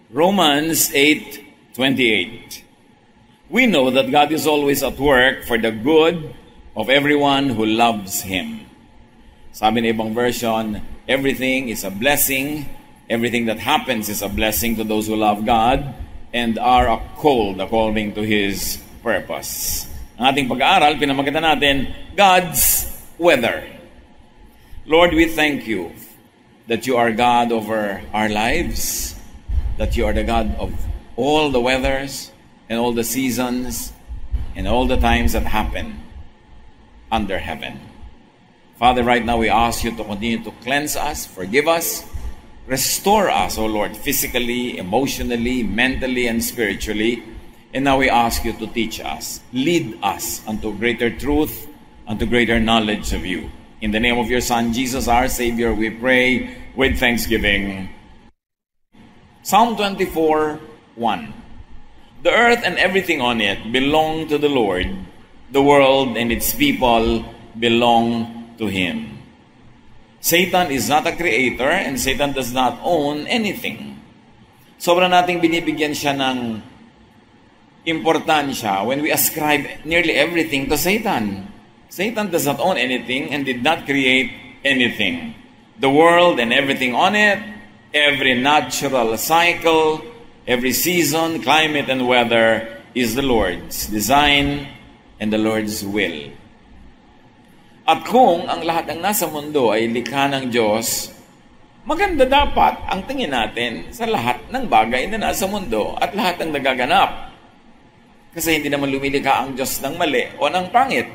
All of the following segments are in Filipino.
Romans 8:28. We know that God is always at work for the good of everyone who loves Him. Sabi ng ibang version, everything is a blessing. Everything that happens is a blessing to those who love God and are called according to His purpose. Ang ating pag-aaral, pinamagatan natin, God's weather. Lord, we thank You that You are God over our lives, that You are the God of all the weathers and all the seasons and all the times that happen under heaven. Father, right now we ask You to continue to cleanse us, forgive us, restore us, O Lord, physically, emotionally, mentally, and spiritually. And now we ask You to teach us, lead us unto greater truth, unto greater knowledge of You. In the name of Your Son, Jesus, our Savior, we pray with thanksgiving. Psalm 24:1. The earth and everything on it belong to the Lord. The world and its people belong to Him. Satan is not a creator and Satan does not own anything. Sobra nating binibigyan siya ng importansya when we ascribe nearly everything to Satan. Satan does not own anything and did not create anything. The world and everything on it, every natural cycle, every season, climate, and weather is the Lord's design and the Lord's will. At kung ang lahat ng nasa mundo ay likha ng Diyos, maganda dapat ang tingin natin sa lahat ng bagay na nasa mundo at lahat ng nagaganap. Kasi hindi naman lumilikha ang Diyos ng mali o ng pangit.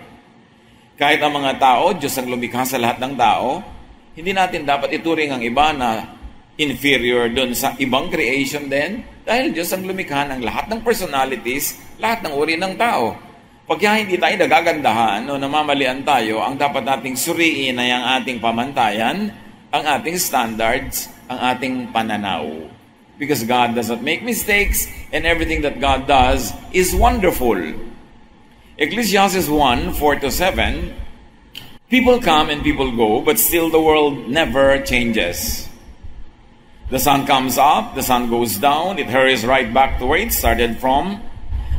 Kahit ang mga tao, Diyos ang lumikha sa lahat ng tao, hindi natin dapat ituring ang iba na inferior dun sa ibang creation din, dahil Diyos ang lumikha ng lahat ng personalities, lahat ng uri ng tao. Pagka hindi tayo nagagandahan o namamalian tayo, ang dapat nating suriin ay ang ating pamantayan, ang ating standards, ang ating pananaw. Because God does not make mistakes and everything that God does is wonderful. Ecclesiastes 1:4-7, people come and people go, but still the world never changes. The sun comes up, the sun goes down, it hurries right back to where it started from.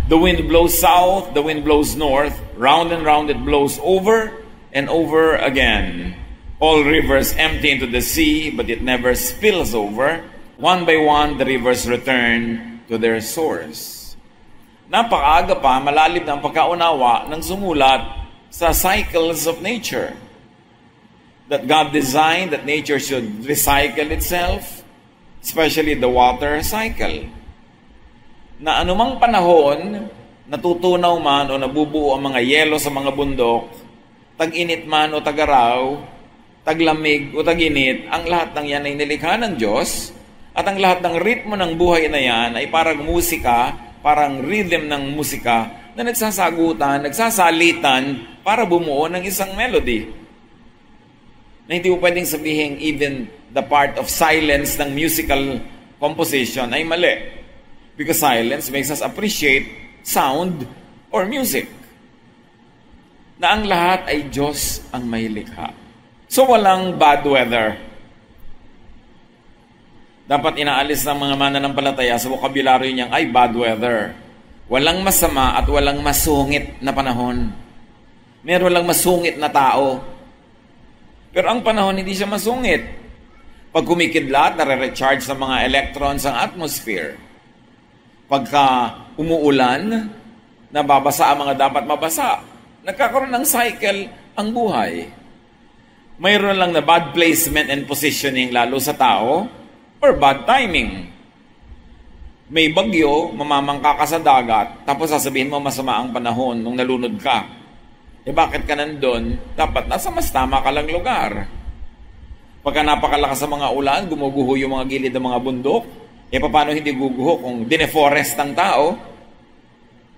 The wind blows south, the wind blows north, round and round it blows over and over again. All rivers empty into the sea, but it never spills over. One by one, the rivers return to their source. Napakaaga pa, malalim na ang pagkaunawa ng sumulat sa cycles of nature. That God designed that nature should recycle itself, especially the water cycle. Na anumang panahon, natutunaw man o nabubuo ang mga yelo sa mga bundok, tag-init man o tag-araw, taglamig o tag-init, ang lahat ng yan ay nilikha ng Diyos, at ang lahat ng ritmo ng buhay na yan ay parang musika, parang rhythm ng musika na nagsasagutan, nagsasalitan para bumuo ng isang melody. Na hindi mo pwedeng sabihin even the part of silence ng musical composition ay mali. Because silence makes us appreciate sound or music. Na ang lahat ay Diyos ang may likha. So walang bad weather. Dapat inaalis ng mga mananampalataya sa bokabularyo niyang ay bad weather. Walang masama at walang masungit na panahon. Meron lang masungit na tao. Pero ang panahon hindi siya masungit. Pag kumikidlat, nare-recharge ng mga electrons ang atmosphere. Pagka umuulan, nababasa ang mga dapat mabasa. Nagkakaroon ng cycle ang buhay. Mayroon lang na bad placement and positioning lalo sa tao or bad timing. May bagyo, mamamangka ka sa dagat, tapos sasabihin mo masama ang panahon nung nalunod ka. Bakit ka nandun? Dapat nasa mas tama ka lang lugar. Pagka napakalakas sa mga ulan, gumuguho yung mga gilid ng mga bundok, paano hindi guguho kung dineforest ang tao?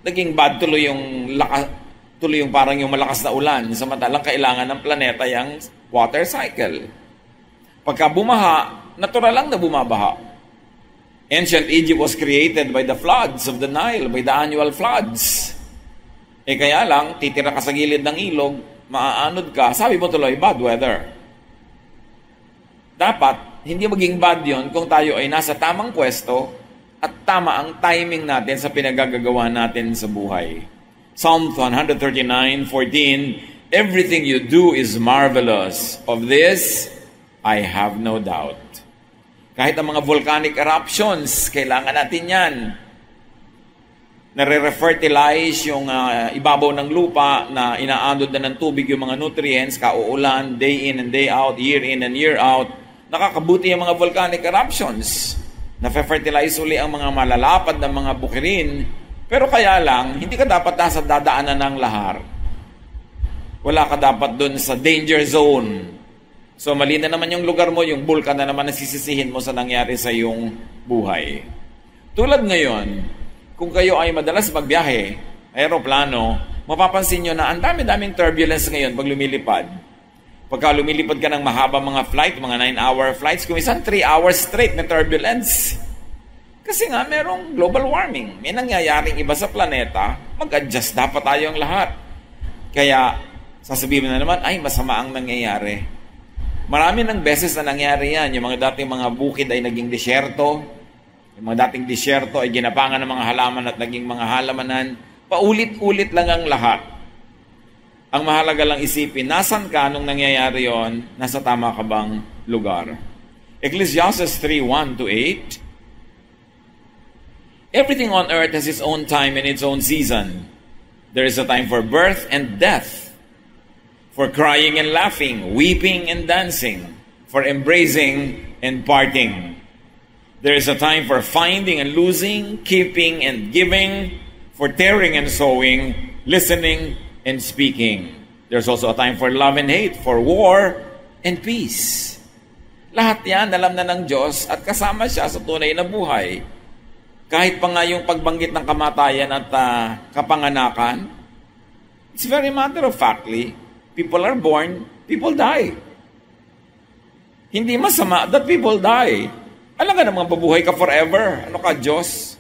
Naging bad tuloy yung parang yung malakas na ulan, samantalang kailangan ng planeta yung water cycle. Pagka bumaha, natural lang na bumabaha. Ancient Egypt was created by the floods of the Nile, by the annual floods. Kaya lang, titira ka sa gilid ng ilog, maaanod ka, sabi mo tuloy, bad weather. Dapat, hindi maging bad yun kung tayo ay nasa tamang pwesto at tama ang timing natin sa pinagagagawa natin sa buhay. Psalm 139:14, everything you do is marvelous. Of this, I have no doubt. Kahit ang mga volcanic eruptions, kailangan natin yan. Nare-refertilize yung ibabaw ng lupa na inaandod na ng tubig yung mga nutrients, kauulan, day in and day out, year in and year out. Nakakabuti yung mga volcanic eruptions. Na-fertilize uli ang mga malalapad na mga bukirin. Pero kaya lang, hindi ka dapat nasa dadaanan ng lahar. Wala ka dapat dun sa danger zone. So mali na naman yung lugar mo, yung bulkan na naman nasisisihin mo sa nangyari sa iyong buhay. Tulad ngayon, kung kayo ay madalas magbiyahe, aeroplano, mapapansin nyo na ang dami-daming turbulence ngayon pag lumilipad. Pagka lumilipad ka ng mahaba mga flight, mga 9-hour flights, kung isang 3 hours straight na turbulence. Kasi nga, merong global warming. May nangyayaring iba sa planeta, mag-adjust dapat tayong lahat. Kaya, sasabihin na naman, ay, masama ang nangyayari. Marami ng beses na nangyari yan. Yung mga dating mga bukid ay naging disyerto. Yung mga dating disyerto ay ginapangan ng mga halaman at naging mga halamanan. Paulit-ulit lang ang lahat. Ang mahalaga lang isipin, nasan ka nung nangyayari yon? Nasa tama ka bang lugar? Ecclesiastes 3:1-8. Everything on earth has its own time and its own season. There is a time for birth and death, for crying and laughing, weeping and dancing, for embracing and parting. There is a time for finding and losing, keeping and giving, for tearing and sowing, listening and speaking. There's also a time for love and hate, for war and peace. Lahat yan alam na ng Diyos at kasama siya sa tunay na buhay. Kahit pa nga yung pagbanggit ng kamatayan at kapanganakan, it's very matter of factly, people are born, people die. Hindi masama that people die. Alam ka naman, babuhay ka forever. Ano ka, Diyos?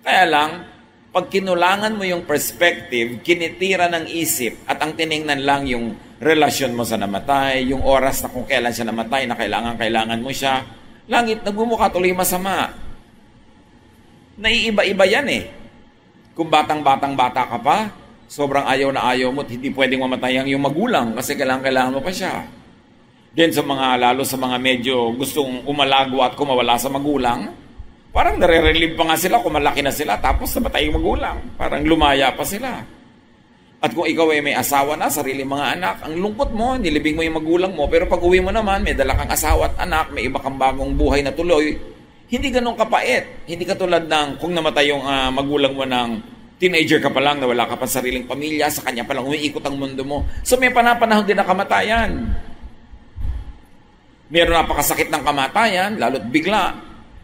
Kaya lang, pag kinulangan mo yung perspective, kinitira ng isip, at ang tiningnan lang yung relasyon mo sa namatay, yung oras na kung kailan siya namatay, na kailangan mo siya, langit, nagmumukha tuloy masama. Naiiba-iba yan eh. Kung bata ka pa, sobrang ayaw na ayaw mo at hindi pwedeng mamatay ang iyong magulang kasi kailangan mo pa siya. Then sa mga, lalo sa mga medyo gustong umalago at kumawala sa magulang, parang nare-relieve pa nga sila kung malaki na sila tapos namatay yung magulang. Parang lumaya pa sila. At kung ikaw ay may asawa na, sarili mga anak, ang lungkot mo, nilibing mo yung magulang mo, pero pag uwi mo naman, may dala kang asawa at anak, may iba kang bagong buhay na tuloy, hindi ganun kapait. Hindi katulad ng kung namatay yung magulang mo ng teenager ka pa lang, na wala ka pa sariling pamilya, sa kanya pa lang umiikot ang mundo mo. So may panahon din na kamatayan. Meron napakasakit ng kamatayan, lalo't bigla.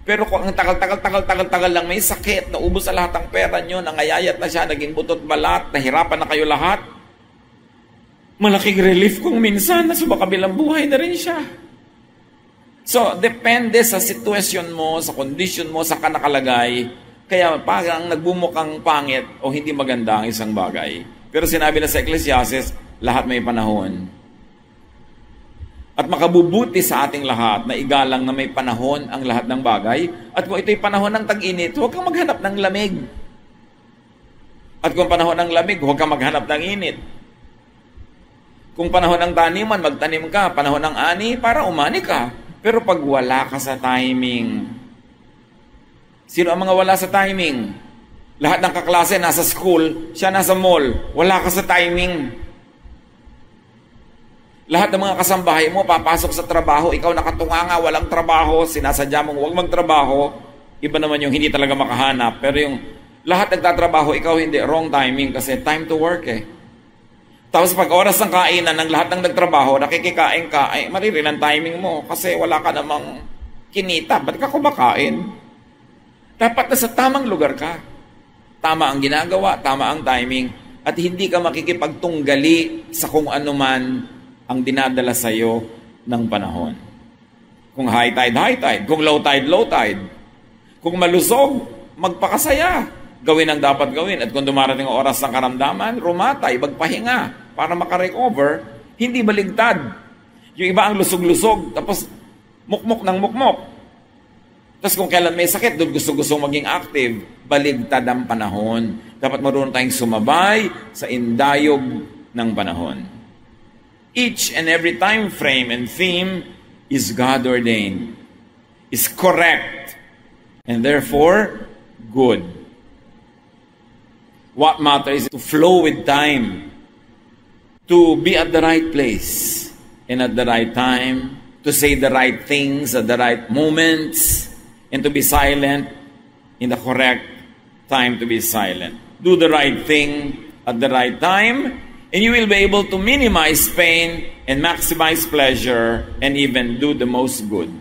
Pero kung ang tagal lang may sakit, naubos sa lahat ng pera nyo, nangayayat na siya, naging butot balat, nahirapan na kayo lahat, malaking relief kung minsan na sumakabilang buhay na rin siya. So, depende sa sitwasyon mo, sa condition mo, sa nakalagay. Kaya parang nagbumukang pangit o hindi maganda ang isang bagay. Pero sinabi na sa Ecclesiastes, lahat may panahon. At makabubuti sa ating lahat na igalang na may panahon ang lahat ng bagay. At kung ito'y panahon ng tag-init, huwag kang maghanap ng lamig. At kung panahon ng lamig, huwag kang maghanap ng init. Kung panahon ng taniman, magtanim ka. Panahon ng ani, para umani ka. Pero pag wala ka sa timing, sino ang mga wala sa timing? Lahat ng kaklase nasa school, siya nasa mall, wala ka sa timing. Lahat ng mga kasambahay mo, papasok sa trabaho, ikaw nakatunganga, walang trabaho, sinasadya mong huwag magtrabaho, iba naman yung hindi talaga makahanap. Pero yung lahat nagtatrabaho, ikaw hindi, wrong timing kasi time to work eh. Tapos pag oras ng kainan ng lahat ng nagtrabaho, nakikikain ka, ay maririn ang timing mo kasi wala ka namang kinita. Ba't ka kumakain? Dapat na sa tamang lugar ka. Tama ang ginagawa, tama ang timing, at hindi ka makikipagtunggali sa kung ano man ang dinadala sa iyo ng panahon. Kung high tide, kung low tide. Kung malusog, magpakasaya. Gawin ang dapat gawin. At kung dumarating ang oras ng karamdaman, rumatay, magpahinga para makarecover, hindi baligtad. Yung iba ang lusog-lusog, tapos mukmok ng mukmok. Tapos kung kailan may sakit, doon gusto-gusto maging active, baligtad ang panahon. Dapat marunong tayong sumabay sa indayog ng panahon. Each and every time frame and theme is God-ordained, is correct, and therefore good. What matters is to flow with time, to be at the right place and at the right time, to say the right things at the right moments, and to be silent in the correct time to be silent. Do the right thing at the right time, and you will be able to minimize pain and maximize pleasure and even do the most good.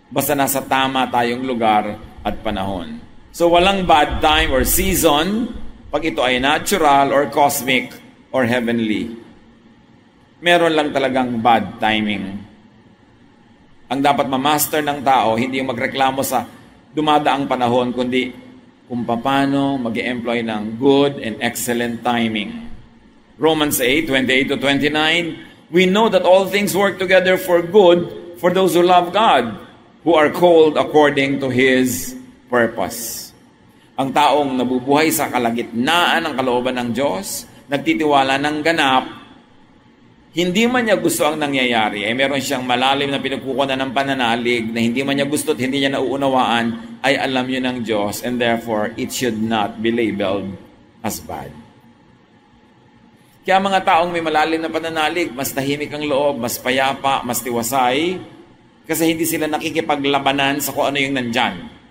Basta nasa tama tayong lugar at panahon. So walang bad time or season pag ito ay natural or cosmic or heavenly. Meron lang talagang bad timing. Ang dapat ma-master ng tao, hindi yung magreklamo sa dumadaang panahon, kundi kung paano mag-employ ng good and excellent timing. Romans 8:28-29, we know that all things work together for good for those who love God, who are called according to His purpose. Ang taong nabubuhay sa kalagitnaan ng kalooban ng Diyos, nagtitiwala ng ganap, hindi man niya gusto ang nangyayari, ay meron siyang malalim na pinagkukunan ng pananalig na hindi man niya gusto at hindi niya nauunawaan, ay alam yun ng Diyos, and therefore, it should not be labeled as bad. Kaya mga taong may malalim na pananalig, mas tahimik ang loob, mas payapa, mas tiwasay, kasi hindi sila nakikipaglabanan sa kung ano yung nandyan.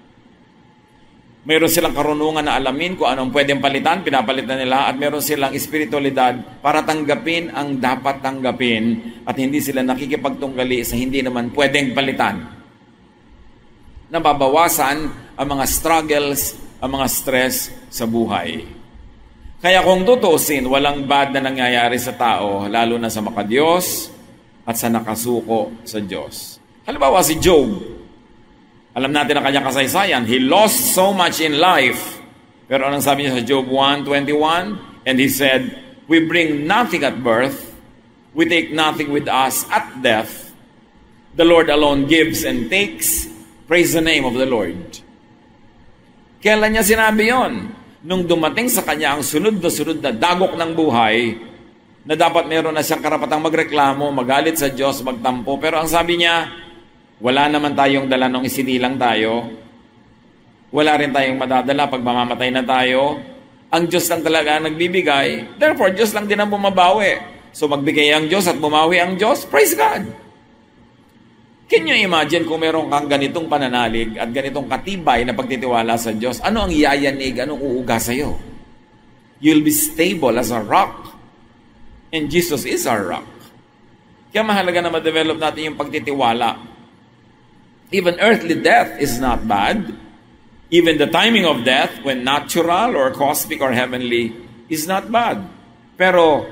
Mayroon silang karunungan na alamin kung anong pwedeng palitan, pinapalitan nila, at mayroon silang espiritualidad para tanggapin ang dapat tanggapin at hindi sila nakikipagtunggali sa hindi naman pwedeng palitan. Nababawasan ang mga struggles, ang mga stress sa buhay. Kaya kung tutusin, walang bad na nangyayari sa tao, lalo na sa makadiyos at sa nakasuko sa Diyos. Halimbawa si Job. Alam natin ang kanyang kasaysayan. He lost so much in life. Pero anong sabi niya sa Job 1:21? And he said, we bring nothing at birth. We take nothing with us at death. The Lord alone gives and takes. Praise the name of the Lord. Kailan niya sinabi yon? Nung dumating sa kanya ang sunod na dagok ng buhay, na dapat meron na siyang karapatang magreklamo, magalit sa Diyos, magtampo. Pero ang sabi niya, wala naman tayong dala nung isinilang tayo. Wala rin tayong madadala pag mamamatay na tayo. Ang Diyos lang talaga ang nagbibigay. Therefore, Diyos lang din ang bumabawi. So magbigay ang Diyos at bumawi ang Diyos. Praise God! Can you imagine kung meron kang ganitong pananalig at ganitong katibay na pagtitiwala sa Diyos? Ano ang yayanig? Anong uuga sa'yo? You'll be stable as a rock. And Jesus is our rock. Kaya mahalaga na ma-develop natin yung pagtitiwala. Even earthly death is not bad. Even the timing of death, when natural or cosmic or heavenly, is not bad. Pero,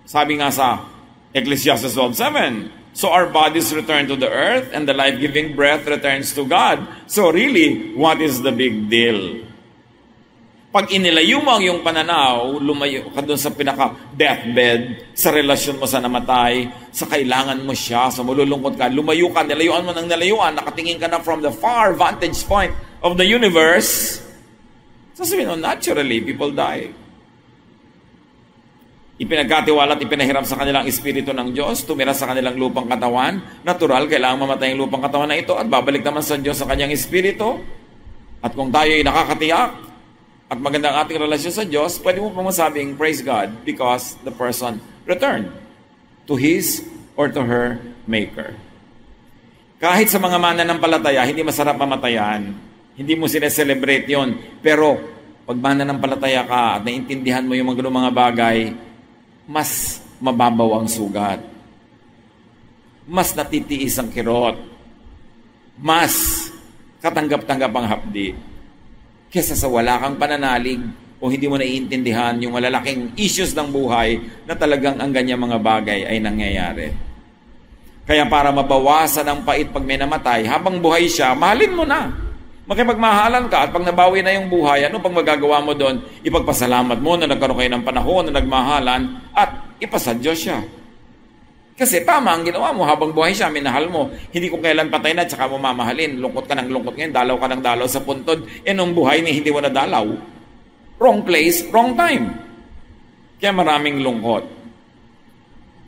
sabi nga sa Ecclesiastes 12:7, so our bodies return to the earth and the life-giving breath returns to God. So really, what is the big deal? Pag inilayo mo ang iyong pananaw, lumayo ka doon sa pinaka-deathbed, sa relasyon mo sa namatay, sa kailangan mo siya, sa malulungkot ka, lumayo ka, nilayuan mo ng nilayuan, nakatingin ka na from the far vantage point of the universe, sasabihin mo, naturally, people die. Ipinagkatiwala at ipinahiram sa kanilang espiritu ng Diyos, tumira sa kanilang lupang katawan, natural, kailangan mamatay ang lupang katawan na ito, at babalik naman sa Diyos sa kanyang espiritu. At kung tayo ay nakakatiyak, at magandang ating relasyon sa Diyos, pwede mo pa masabing, praise God, because the person returned to his or to her Maker. Kahit sa mga mananampalataya, hindi masarap mamatayan. Hindi mo sineselebrate yon. Pero, pag mananampalataya ka at naintindihan mo yung mga bagay, mas mababaw ang sugat. Mas natitiis ang kirot. Mas katanggap-tanggap ang hapdi. Kesa sa wala kang pananalig o hindi mo naiintindihan yung malalaking issues ng buhay na talagang ang ganyang mga bagay ay nangyayari. Kaya para mabawasan ang pait pag may namatay, habang buhay siya, mahalin mo na. Makipagmahalan ka at pag nabawi na yung buhay, ano pang magagawa mo doon? Ipagpasalamat mo na nagkaroon kayo ng panahon na nagmahalan at ipasadyo siya. Kasi tama ang ginawa mo, habang buhay siya, minahal mo. Hindi kung kailan patay na, tsaka mo mamahalin. Lungkot ka ng lungkot ngayon, dalaw ka ng dalaw sa puntod. Nung buhay ni hindi mo nadalaw. Wrong place, wrong time. Kaya maraming lungkot.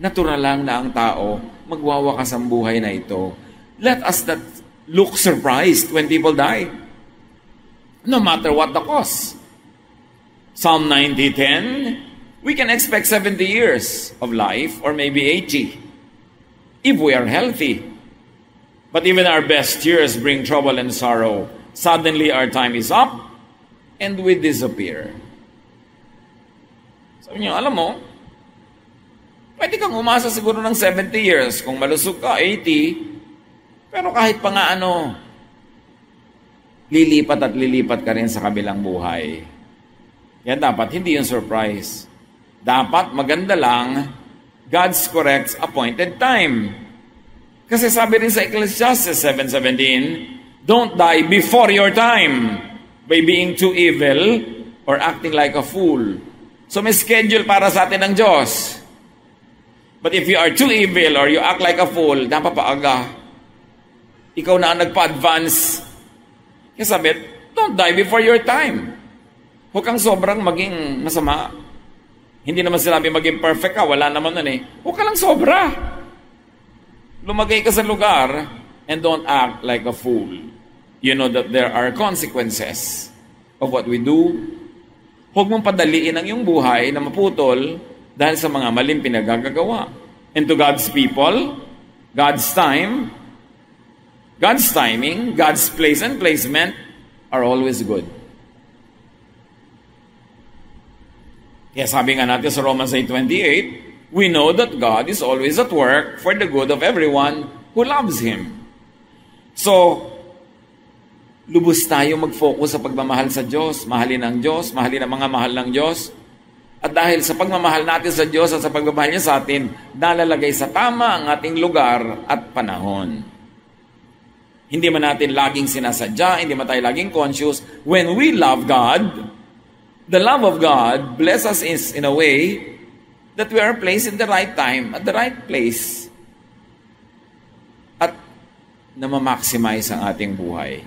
Natural lang na ang tao magwawakas ang buhay na ito. Let us not look surprised when people die. No matter what the cost. Psalm 90:10, we can expect 70 years of life or maybe 80 if we are healthy. But even our best years bring trouble and sorrow. Suddenly our time is up and we disappear. Sabi niyo, alam mo, pwede kang umasa siguro ng 70 years. Kung malusog ka, 80. Pero kahit pa nga lilipat at lilipat ka rin sa kabilang buhay. Yan dapat, hindi yung surprise. Dapat maganda lang, God's correct appointed time. Kasi sabi rin sa Ecclesiastes 7:17, don't die before your time by being too evil or acting like a fool. So may schedule para sa atin ng Diyos. But if you are too evil or you act like a fool, napapaaga. Ikaw na ang nagpa-advance. Kaya sabi, don't die before your time. Huwag kang sobrang maging masama. Hindi naman sinabi maging perfect ka, wala naman nun eh. Huwag ka lang sobra. Lumagay ka sa lugar and don't act like a fool. You know that there are consequences of what we do. Huwag mong padaliin ang iyong buhay na maputol dahil sa mga maling pinagagagawa. And to God's people, God's time, God's timing, God's place and placement are always good. Kaya sabi nga natin sa Romans 8:28, we know that God is always at work for the good of everyone who loves Him. So, lubos tayo mag-focus sa pagmamahal sa Diyos, mahalin ang Diyos, mahalin ang mga mahal ng Diyos. At dahil sa pagmamahal natin sa Diyos at sa pagmamahal niya sa atin, nalalagay sa tama ang ating lugar at panahon. Hindi man natin laging sinasadya, hindi man tayo laging conscious. When we love God, the love of God bless us in a way that we are placed in the right time, at the right place. At na-maximize ang ating buhay.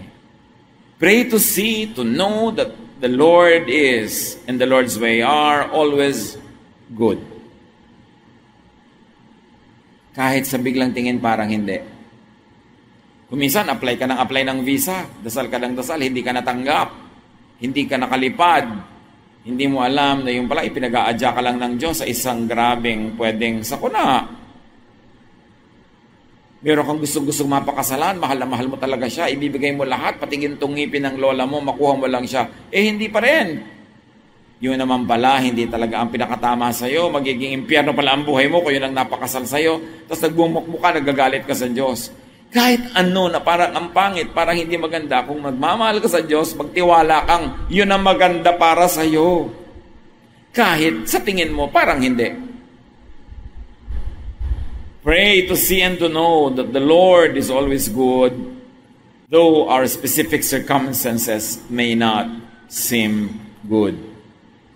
Pray to see, to know that the Lord is and the Lord's way are always good. Kahit sa biglang tingin parang hindi. Kuminsan, apply ka ng visa, dasal ka ng dasal, hindi ka natanggap, hindi ka nakalipad, hindi mo alam na yung pala ipinag-aadya ka lang ng Diyos sa isang grabeng pwedeng sakuna. Meron kang gustong mapakasalan, mahal na mahal mo talaga siya, ibibigay mo lahat, patingin tong ngipin ng lola mo, makuha mo lang siya. Hindi pa rin. Yun naman pala, hindi talaga ang pinakatama sa'yo, magiging impyerno pala ang buhay mo kung yun ang napakasal sa'yo, tapos nagbumukmuk ka, nagagalit ka sa Diyos. Kahit ano na parang ang pangit, parang hindi maganda, kung magmamahal ka sa Diyos, magtiwala kang, yun ang maganda para sa'yo. Kahit sa tingin mo, parang hindi. Pray to see and to know that the Lord is always good, though our specific circumstances may not seem good.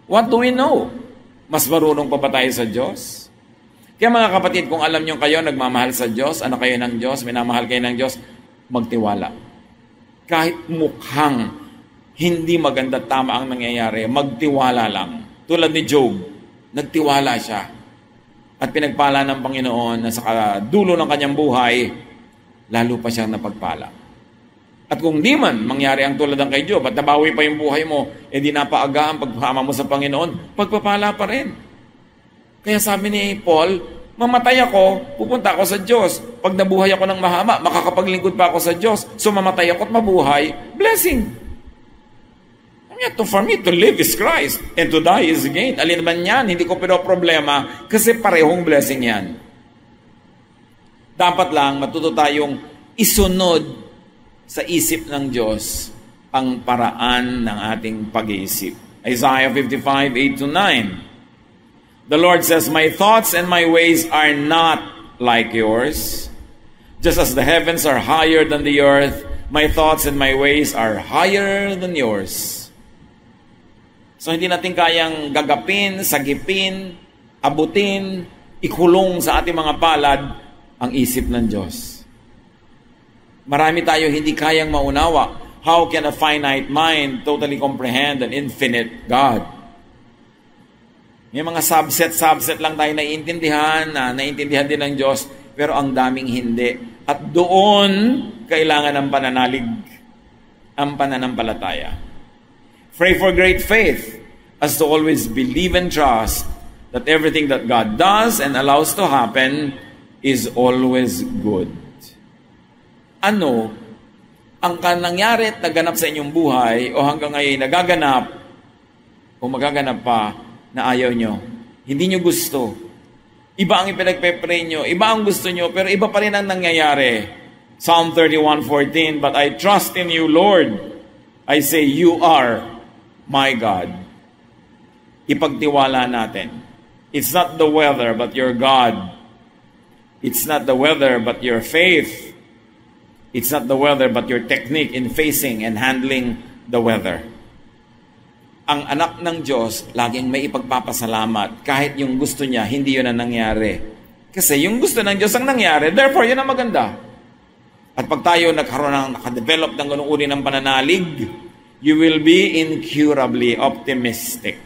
What do we know? Mas marunong pa ba tayo sa Diyos? Kaya mga kapatid, kung alam nyo kayo, nagmamahal sa Diyos, ano kayo ng Diyos, minamahal kayo ng Diyos, magtiwala. Kahit mukhang hindi maganda tama ang nangyayari, magtiwala lang. Tulad ni Job, nagtiwala siya. At pinagpala ng Panginoon na sa dulo ng kanyang buhay, lalo pa siyang napagpala. At kung di man mangyari ang tulad ng kay Job at nabawi pa yung buhay mo, di napaaga ang pagpama mo sa Panginoon, pagpapala pa rin. Kaya sabi ni Paul, mamatay ako, pupunta ako sa Diyos. Pag nabuhay ako ng mahaba, makakapaglingkod pa ako sa Diyos. So mamatay ako at mabuhay, blessing. For me to live is Christ and to die is gain. Alin man yan, hindi ko problema kasi parehong blessing yan. Dapat lang matuto tayong isunod sa isip ng Diyos ang paraan ng ating pag-iisip. Isaiah 55:8-9. The Lord says, my thoughts and my ways are not like yours. Just as the heavens are higher than the earth, my thoughts and my ways are higher than yours. So hindi natin kayang gagapin, sagipin, abutin, ikulong sa ating mga palad ang isip ng Diyos. Marami tayo hindi kayang maunawa. How can a finite mind totally comprehend an infinite God? May mga subset lang tayo naiintindihan, na naiintindihan din ng Diyos, pero ang daming hindi. At doon, kailangan ng pananalig, ang pananampalataya. Pray for great faith, as to always believe and trust that everything that God does and allows to happen is always good. Ano ang nangyari at naganap sa inyong buhay o hanggang ngayon nagaganap o magaganap pa na ayaw nyo? Hindi nyo gusto. Iba ang ipinagpe-pray nyo, iba ang gusto nyo, pero iba pa rin ang nangyayari. Psalm 31:14, but I trust in you, Lord. I say, you are my God. Ipagtiwala natin. It's not the weather, but your God. It's not the weather, but your faith. It's not the weather, but your technique in facing and handling the weather. Ang anak ng Diyos, laging may ipagpapasalamat. Kahit yung gusto niya, hindi yun ang nangyari. Kasi yung gusto ng Diyos ang nangyari, therefore, yun ang maganda. At pag tayo nakadevelop ng ganung uri ng pananalig, you will be incurably optimistic.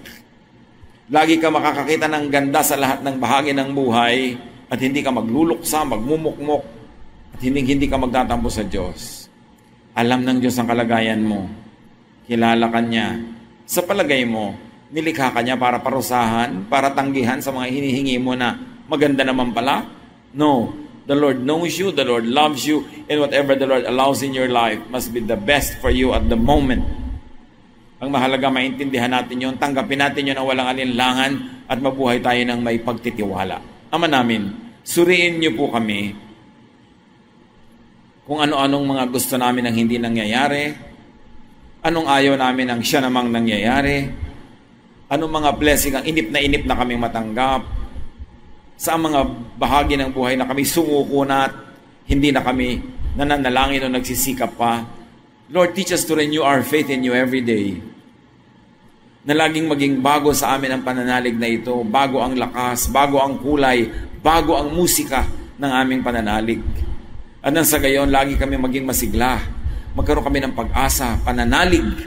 Lagi ka makakakita ng ganda sa lahat ng bahagi ng buhay at hindi ka magluluksa, magmumukmok, at hindi ka magtatampo sa Diyos. Alam ng Diyos ang kalagayan mo. Kilala ka niya. Sa palagay mo, nilikha ka niya para parusahan, para tanggihan sa mga hinihingi mo na maganda naman pala? No. The Lord knows you, the Lord loves you, and whatever the Lord allows in your life must be the best for you at the moment. Ang mahalaga, maintindihan natin yun, tanggapin natin yun na walang alinlangan at mabuhay tayo ng may pagtitiwala. Ama namin, suriin niyo po kami kung ano-anong mga gusto namin ang hindi nangyayari, anong ayaw namin ang siya namang nangyayari, anong mga blessing ang inip na kaming matanggap, sa mga bahagi ng buhay na kami sumuko na at hindi na kami nananalangin o nagsisikap pa. Lord, teach us to renew our faith in you every day. Na laging maging bago sa amin ang pananalig na ito, bago ang lakas, bago ang kulay, bago ang musika ng aming pananalig. At nang sa gayon, lagi kami maging masigla. Magkaroon kami ng pag-asa, pananalig,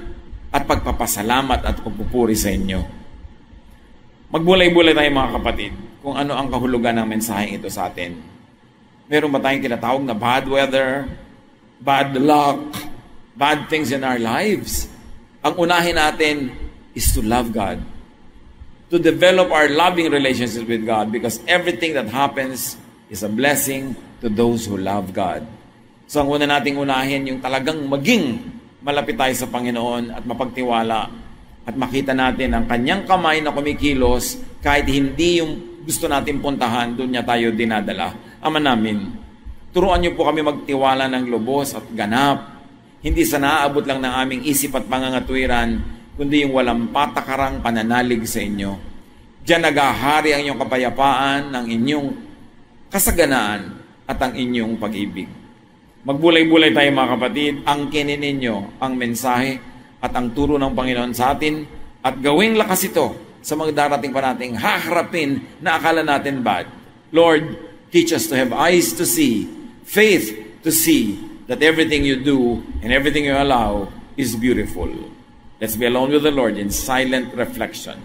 at pagpapasalamat at pagpupuri sa inyo. Magbulay-bulay tayo mga kapatid kung ano ang kahulugan ng mensaheng ito sa atin. Meron ba tayong tinatawag na bad weather, bad luck, bad things in our lives? Ang unahin natin is to love God. To develop our loving relationship with God, because everything that happens is a blessing to those who love God. So ang una nating unahin, yung talagang maging malapit tayo sa Panginoon at mapagtiwala at makita natin ang kanyang kamay na kumikilos kahit hindi yung gusto natin puntahan, doon niya tayo dinadala. Ama namin, turuan niyo po kami magtiwala ng lubos at ganap, hindi sa naaabot lang ng aming isip at pangangatwiran, kundi yung walang patakarang pananalig sa inyo. Diyan naghahari ang inyong kapayapaan, ang inyong kasaganaan, at ang inyong pag-ibig. Magbulay-bulay tayo mga kapatid, angkinin ninyo ang mensahe at ang turo ng Panginoon sa atin at gawing lakas ito sa mga darating pa nating haharapin na akala natin bad. Lord, teach us to have eyes to see, faith to see that everything you do and everything you allow is beautiful. Let's be alone with the Lord in silent reflection.